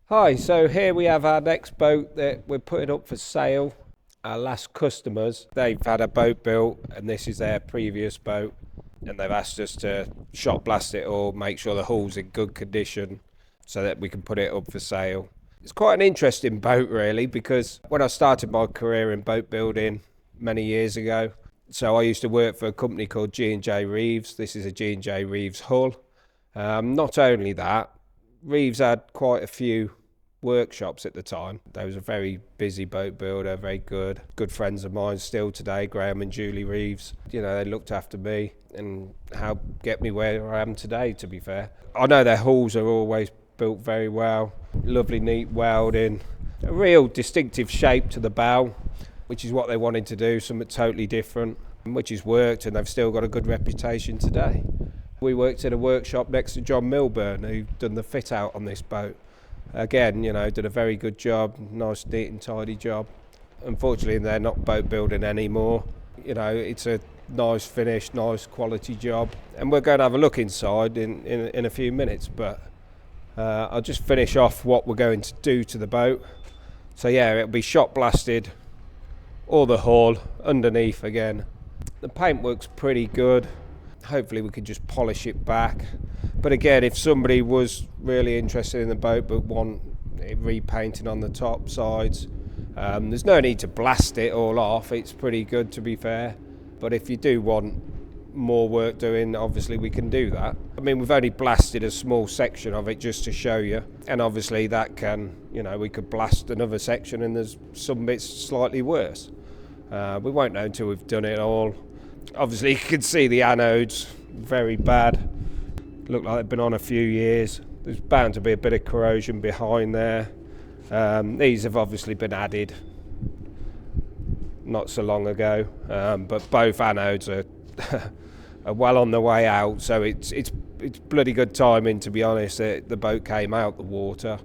Hi, so here we have our next boat that we're putting up for sale. Our last customers, they've had a boat built and this is their previous boat, and they've asked us to shot blast it or make sure the hull's in good condition so that we can put it up for sale. It's quite an interesting boat really, because when I started my career in boat building many years ago, so I used to work for a company called G&J Reeves. This is a G&J Reeves hull. Not only that, Reeves had quite a few workshops at the time. They was a very busy boat builder, very good friends of mine still today, Graham and Julie Reeves. You know, they looked after me and helped get me where I am today, to be fair. I know their hulls are always built very well, lovely neat welding, a real distinctive shape to the bow, which is what they wanted to do, something totally different, which has worked, and they've still got a good reputation today. We worked in a workshop next to John Milburn, who done the fit out on this boat. Again, you know, did a very good job, nice, neat and tidy job. Unfortunately, they're not boat building anymore. You know, it's a nice finish, nice quality job. And we're going to have a look inside in a few minutes, but I'll just finish off what we're going to do to the boat. So yeah, it'll be shot blasted, all the hull, underneath again. The paintwork's pretty good. Hopefully we can just polish it back. But again, if somebody was really interested in the boat but want it repainting on the top sides, there's no need to blast it all off. It's pretty good, to be fair. But if you do want more work doing, obviously we can do that. I mean, we've only blasted a small section of it just to show you. And obviously that can, you know, we could blast another section and there's some bits slightly worse. We won't know until we've done it all. Obviously you can see the anodes, very bad. Look like they've been on a few years. There's bound to be a bit of corrosion behind there. These have obviously been added not so long ago, but both anodes are well on the way out, so it's bloody good timing, to be honest. The boat came out the water.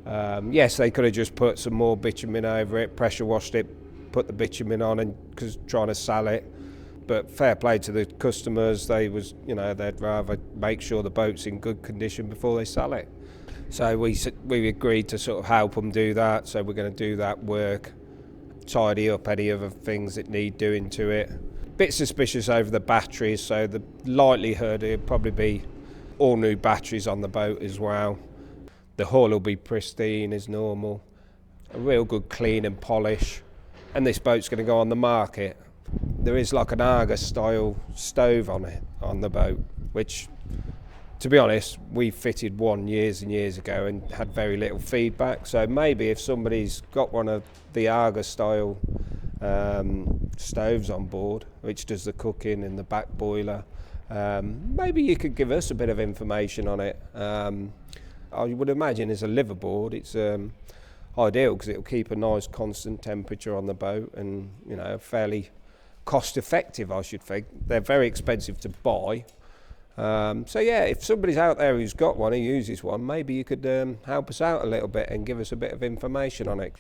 Yes, they could have just put some more bitumen over it, pressure washed it, put the bitumen on, and because trying to sell it. But fair play to the customers, they'd rather make sure the boat's in good condition before they sell it. So we agreed to sort of help them do that, so we're going to do that work, tidy up any other things that need doing to it. Bit suspicious over the batteries, so the likelihood it'll probably be all new batteries on the boat as well. The hull will be pristine as normal, a real good clean and polish, and this boat's going to go on the market. There is like an Argus style stove on it, on the boat, which, to be honest, we fitted one years and years ago and had very little feedback. So maybe if somebody's got one of the Argus style stoves on board, which does the cooking in the back boiler, maybe you could give us a bit of information on it. I would imagine as a liverboard, it's ideal because it'll keep a nice constant temperature on the boat, and you know, fairly cost effective, I should think. They're very expensive to buy. So yeah, if somebody's out there who's got one, who uses one, maybe you could help us out a little bit and give us a bit of information on it.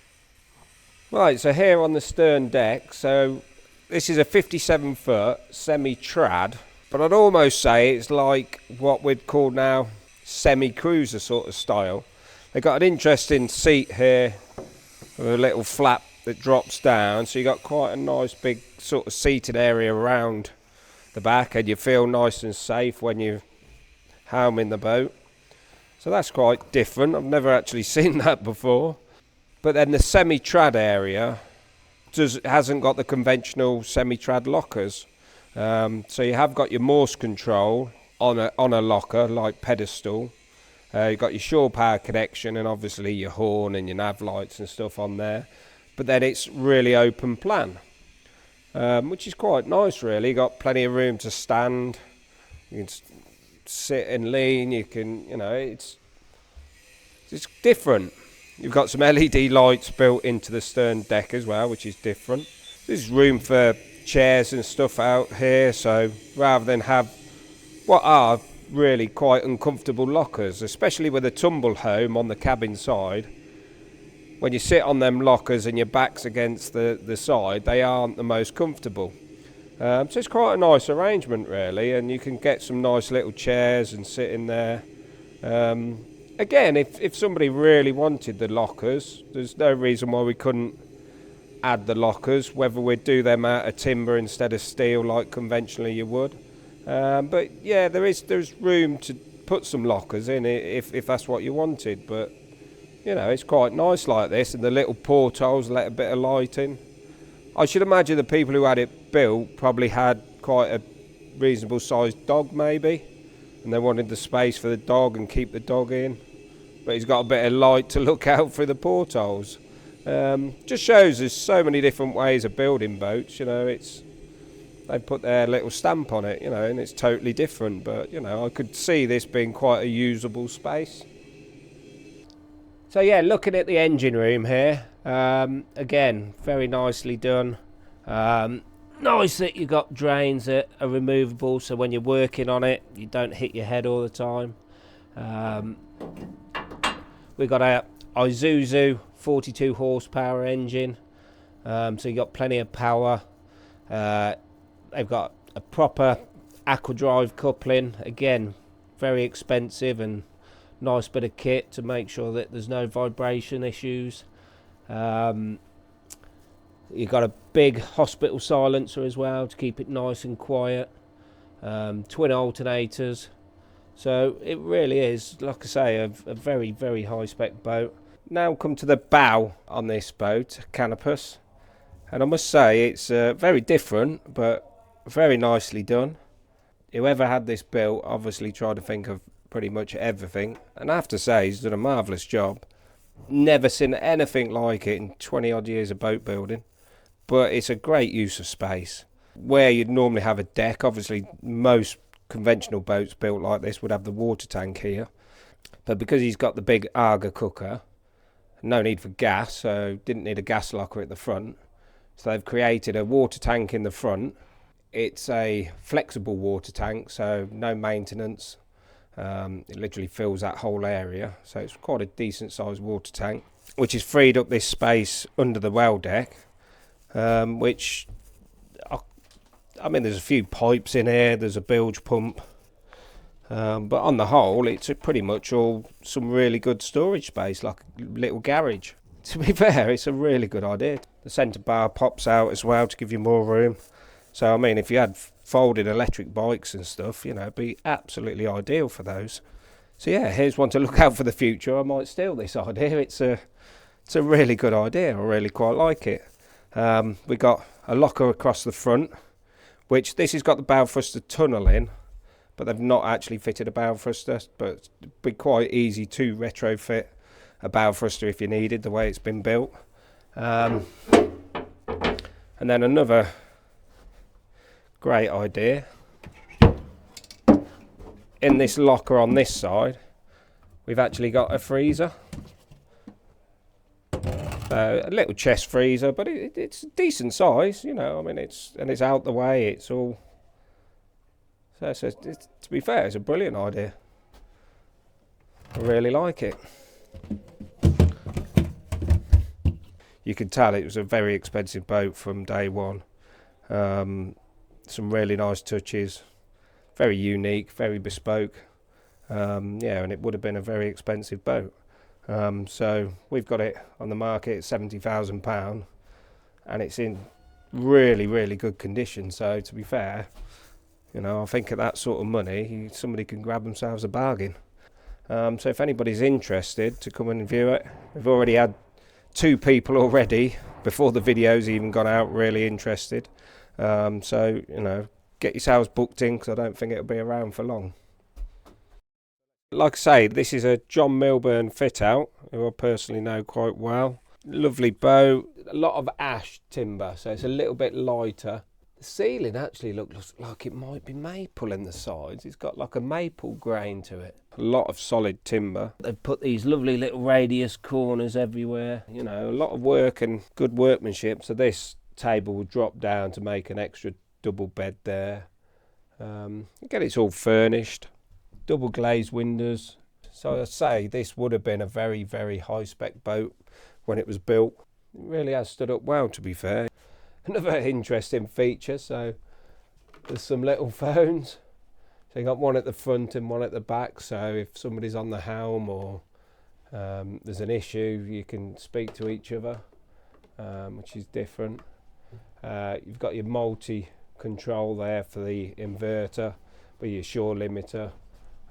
Right, so here on the stern deck, so this is a 57-foot semi-trad, but I'd almost say it's like what we'd call now semi-cruiser sort of style. They've got an interesting seat here with a little flap that drops down, so you got quite a nice big sort of seated area around the back, and you feel nice and safe when you helm in the boat. So that's quite different. I've never actually seen that before. But then the semi-trad area hasn't got the conventional semi-trad lockers. So you have got your Morse control on a locker like pedestal. You've got your shore power connection and obviously your horn and your nav lights and stuff on there. But then it's really open plan, which is quite nice really. You've got plenty of room to stand. You can sit and lean. You can, you know, it's different. You've got some LED lights built into the stern deck as well, which is different. There's room for chairs and stuff out here, so rather than have what are really quite uncomfortable lockers, especially with a tumble home on the cabin side, when you sit on them lockers and your back's against the side, they aren't the most comfortable. So it's quite a nice arrangement really, and you can get some nice little chairs and sit in there. again, if somebody really wanted the lockers, there's no reason why we couldn't add the lockers, whether we'd do them out of timber instead of steel like conventionally you would. But yeah, there's room to put some lockers in it if that's what you wanted. But you know, it's quite nice like this, and the little portholes let a bit of light in. I should imagine the people who had it built probably had quite a reasonable sized dog maybe, and they wanted the space for the dog and keep the dog in. But he's got a bit of light to look out through the portholes. Just shows there's so many different ways of building boats. You know, they put their little stamp on it, you know, and it's totally different. But you know, I could see this being quite a usable space. So yeah, looking at the engine room here, again, very nicely done. Nice that you got drains that are removable, so when you're working on it, you don't hit your head all the time. We've got a Isuzu 42 horsepower engine, so you got plenty of power. They've got a proper aquadrive coupling, again, very expensive and nice bit of kit to make sure that there's no vibration issues. You've got a big hospital silencer as well to keep it nice and quiet. Twin alternators. So it really is, like I say, a very, very high spec boat. Now come to the bow on this boat, CANOPUS. And I must say it's very different, but very nicely done. Whoever had this built obviously tried to think of pretty much everything. And I have to say, he's done a marvellous job. Never seen anything like it in 20 odd years of boat building. But it's a great use of space. Where you'd normally have a deck, obviously most conventional boats built like this would have the water tank here. But because he's got the big Arga cooker, no need for gas, so didn't need a gas locker at the front. So they've created a water tank in the front. It's a flexible water tank, so no maintenance. It literally fills that whole area, so it's quite a decent sized water tank, which has freed up this space under the well deck, which I mean, there's a few pipes in here, there's a bilge pump, but on the whole it's pretty much all some really good storage space, like a little garage. To be fair, it's a really good idea. The centre bar pops out as well to give you more room. So I mean, if you had folded electric bikes and stuff, you know, it'd be absolutely ideal for those. So yeah, here's one to look out for the future. I might steal this idea. It's a really good idea. I really quite like it. We got a locker across the front, which this has got the bow thruster tunnel in, but they've not actually fitted a bow thruster, but it'd be quite easy to retrofit a bow thruster if you needed, the way it's been built. And then another great idea, in this locker on this side we've actually got a freezer, a little chest freezer, but it's a decent size, you know. I mean, it's out the way, it's all, so to be fair, it's a brilliant idea. I really like it. You can tell it was a very expensive boat from day one. Some really nice touches, very unique, very bespoke. Yeah, and it would have been a very expensive boat. So we've got it on the market at £70,000, and it's in really, really good condition. So to be fair, you know, I think at that sort of money, somebody can grab themselves a bargain. So if anybody's interested to come and view it, we've already had 2 people already before the video's even gone out really interested. So, you know, get yourselves booked in, because I don't think it'll be around for long. Like I say, this is a John Milburn fit out, who I personally know quite well. Lovely boat, a lot of ash timber, so it's a little bit lighter. The ceiling actually looks like it might be maple in the sides. It's got like a maple grain to it. A lot of solid timber. They've put these lovely little radius corners everywhere. You know, a lot of work and good workmanship. So this table will drop down to make an extra double bed there. Again, it's all furnished. Double glazed windows. So I say this would have been a very, very high spec boat when it was built. It really has stood up well, to be fair. Another interesting feature, so there's some little phones. So you got one at the front and one at the back, so if somebody's on the helm or There's an issue, you can speak to each other, which is different. You've got your multi control there for the inverter with your shore limiter,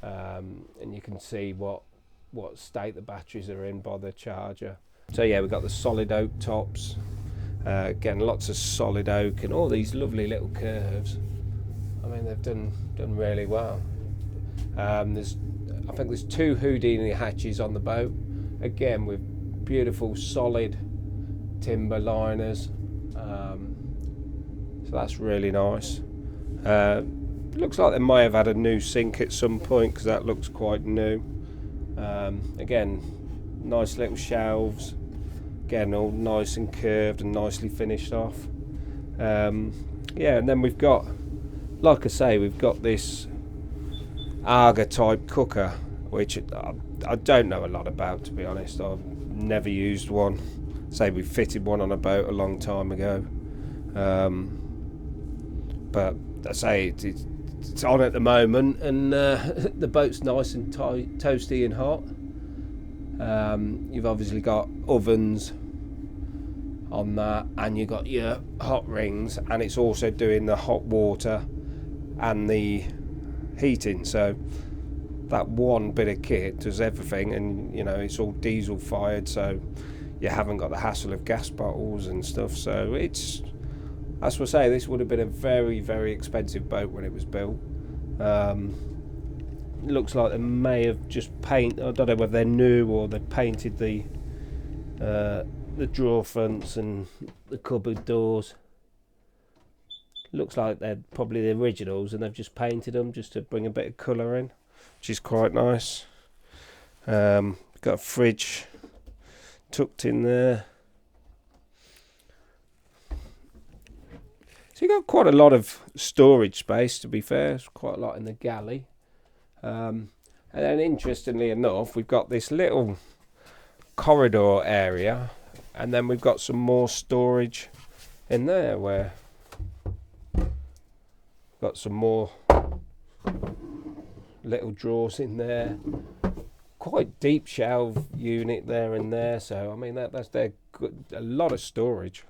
and you can see what state the batteries are in by the charger. So yeah, we've got the solid oak tops, again lots of solid oak and all these lovely little curves. I mean, they've done really well. I think there's 2 Houdini hatches on the boat, again with beautiful solid timber liners, so that's really nice. Looks like they may have had a new sink at some point, because that looks quite new. Again, nice little shelves, again all nice and curved and nicely finished off. Yeah, and then we've got, like I say, we've got this Arga type cooker, which I don't know a lot about, to be honest. I've never used one. Say we fitted one on a boat a long time ago, but I say it's on at the moment, and the boat's nice and toasty and hot. You've obviously got ovens on that, and you've got your hot rings, and it's also doing the hot water and the heating. So that one bit of kit does everything, and you know, it's all diesel fired, so you haven't got the hassle of gas bottles and stuff. So it's, as we say, this would have been a very, very expensive boat when it was built. It looks like they may have just painted, I don't know whether they're new or they painted the drawer fronts and the cupboard doors. Looks like they're probably the originals, and they've just painted them just to bring a bit of colour in, which is quite nice. Got a fridge tucked in there. So you've got quite a lot of storage space, to be fair. It's quite a lot in the galley. And then interestingly enough, we've got this little corridor area, and then we've got some more storage in there, where got some more little drawers in there, quite deep shelf unit there and there. So I mean, that's their good, a lot of storage.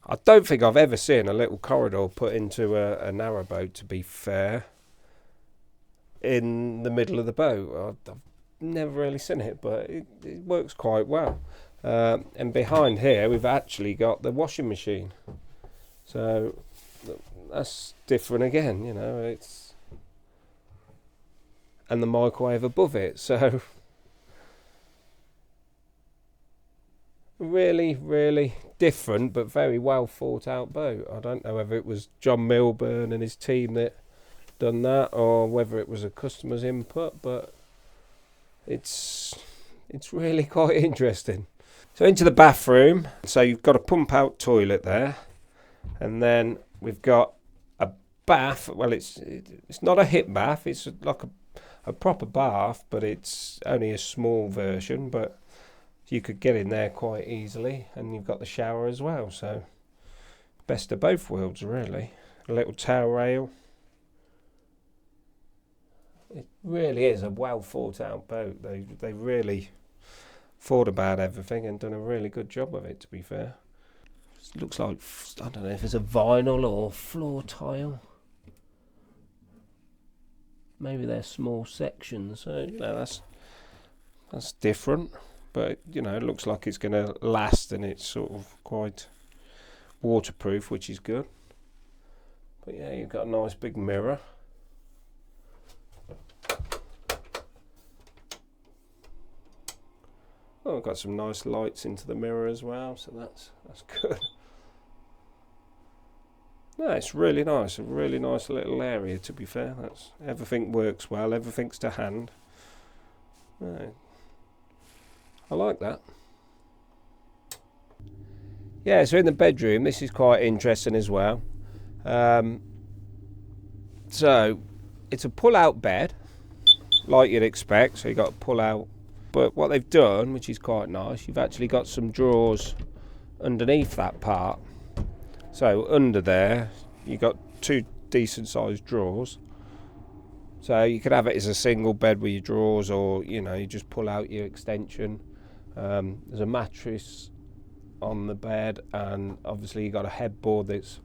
I don't think I've ever seen a little corridor put into a narrowboat, to be fair, in the middle of the boat. I've never really seen it, but it works quite well. And behind here we've actually got the washing machine, so that's different again, you know. It's, and the microwave above it, so really different, but very well thought out boat. I don't know whether it was John Milburn and his team that done that, or whether it was a customer's input, but it's really quite interesting. So into the bathroom, so you've got a pump out toilet there, and then we've got a bath. Well, it's not a hip bath, it's like a proper bath, but it's only a small version, but you could get in there quite easily, and you've got the shower as well, so best of both worlds really. A little towel rail. It really is a well thought out boat. They really thought about everything and done a really good job of it, to be fair. It looks like, I don't know if it's a vinyl or floor tile. Maybe they're small sections, so you know, that's different. But you know, it looks like it's going to last, and it's sort of quite waterproof, which is good. But yeah, you've got a nice big mirror. Oh, I've got some nice lights into the mirror as well, so that's good. No, it's really nice, a really nice little area, to be fair. That's, everything works well, everything's to hand. Right. I like that. Yeah, so in the bedroom, this is quite interesting as well. So it's a pull-out bed, like you'd expect. So you've got a pull-out, but what they've done, which is quite nice, you've actually got some drawers underneath that part. So under there, you've got 2 decent-sized drawers. So you could have it as a single bed with your drawers, or you know, you just pull out your extension. There's a mattress on the bed, and obviously you got a headboard that's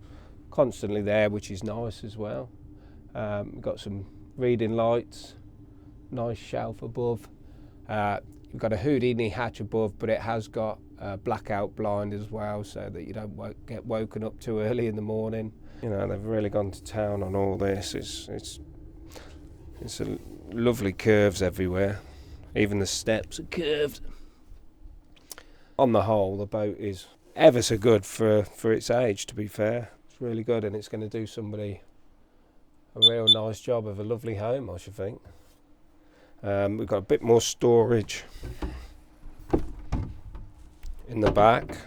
constantly there, which is nice as well. We've got some reading lights, nice shelf above. You've got a Houdini hatch above, but it has got a blackout blind as well, so that you don't get woken up too early in the morning. You know, they've really gone to town on all this. It's a lovely curves everywhere. Even the steps are curved. On the whole, the boat is ever so good for its age, to be fair. It's really good, and it's going to do somebody a real nice job of a lovely home, I should think. We've got a bit more storage in the back.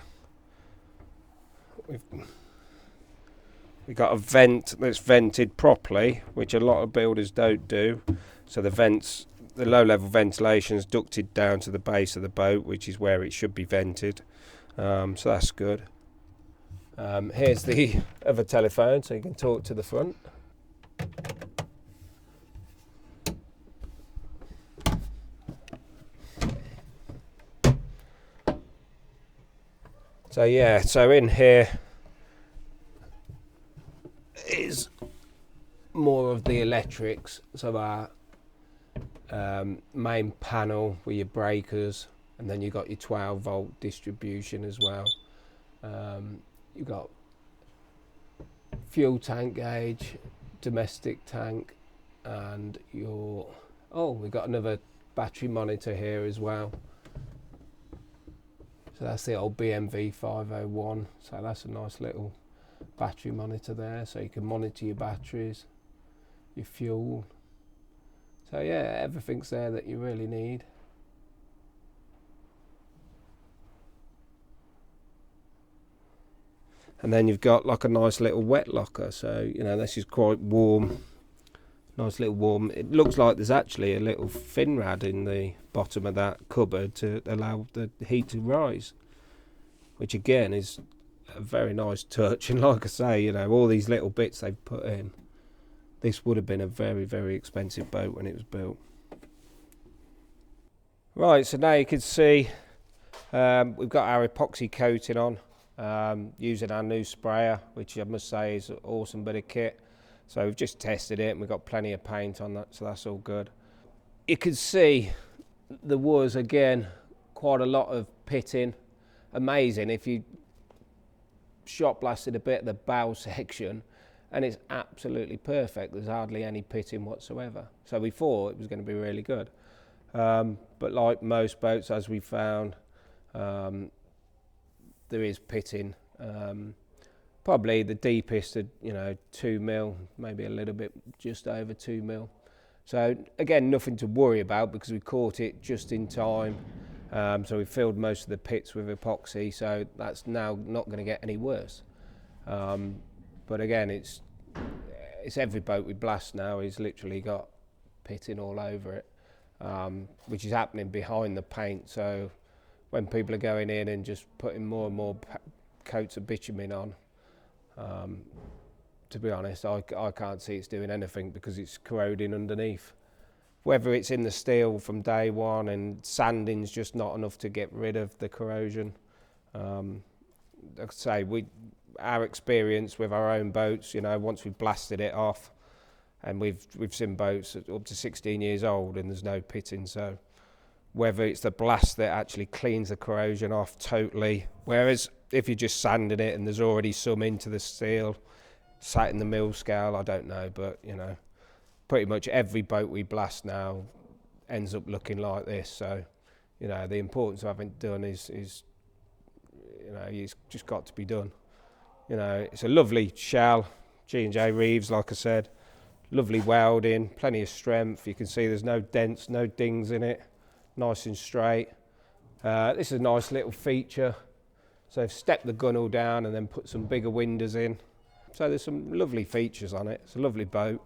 We've got a vent that's vented properly, which a lot of builders don't do. So the low-level ventilation is ducted down to the base of the boat, which is where it should be vented. So that's good. Here's the other telephone, so you can talk to the front. So yeah, so in here is more of the electrics. So our main panel with your breakers, and then you've got your 12-volt distribution as well. You've got fuel tank gauge, domestic tank, and we've got another battery monitor here as well. So that's the old BMW 501. So that's a nice little battery monitor there, so you can monitor your batteries, your fuel. So yeah, everything's there that you really need. And then you've got like a nice little wet locker, so you know, this is quite warm. Nice little warm. It looks like there's actually a little fin rad in the bottom of that cupboard to allow the heat to rise, which again is a very nice touch. And like I say, you know, all these little bits they've put in. This would have been a very, very expensive boat when it was built. Right, so now you can see we've got our epoxy coating on, using our new sprayer, which I must say is an awesome bit of kit. So we've just tested it and we've got plenty of paint on that, so that's all good. You can see there was, again, quite a lot of pitting. Amazing if you shot blasted a bit of the bow section, and it's absolutely perfect. There's hardly any pitting whatsoever. So we thought it was going to be really good. But like most boats, as we found, there is pitting. Probably the deepest at 2 mil, maybe a little bit just over 2 mil. So again, nothing to worry about because we caught it just in time. So we filled most of the pits with epoxy, so that's now not going to get any worse. But again, it's every boat we blast now is literally got pitting all over it, which is happening behind the paint. So when people are going in and just putting more and more coats of bitumen on, to be honest, I can't see it's doing anything because it's corroding underneath. Whether it's in the steel from day one and sanding's just not enough to get rid of the corrosion. Like I say, our experience with our own boats, once we've blasted it off, and we've seen boats up to 16 years old and there's no pitting. So whether it's the blast that actually cleans the corrosion off totally, whereas if you're just sanding it and there's already some into the steel, sat in the mill scale, I don't know, but pretty much every boat we blast now ends up looking like this. So the importance of having it done is it's just got to be done. It's a lovely shell, G&J Reeves, like I said, lovely welding, plenty of strength. You can see there's no dents, no dings in it, nice and straight. This is a nice little feature. So I've stepped the gunnel down and then put some bigger windows in. So there's some lovely features on it. It's a lovely boat.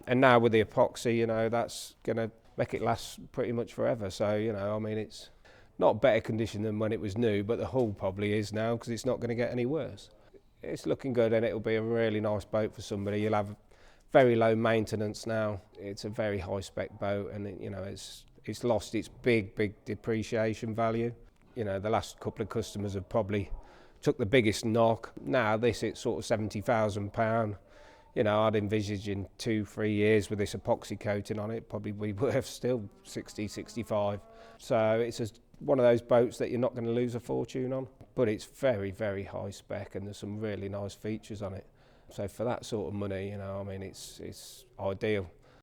And now with the epoxy, that's going to make it last pretty much forever. So, it's not better condition than when it was new, but the hull probably is now because it's not going to get any worse. It's looking good, and it'll be a really nice boat for somebody. You'll have very low maintenance now. It's a very high spec boat, and it's lost its big depreciation value. The last couple of customers have probably took the biggest knock. Now it's sort of £70,000. I'd envisage in 2-3 years with this epoxy coating on it, probably be worth still 60, 65. So it's one of those boats that you're not going to lose a fortune on, but it's very high spec, and there's some really nice features on it. So for that sort of money, it's ideal.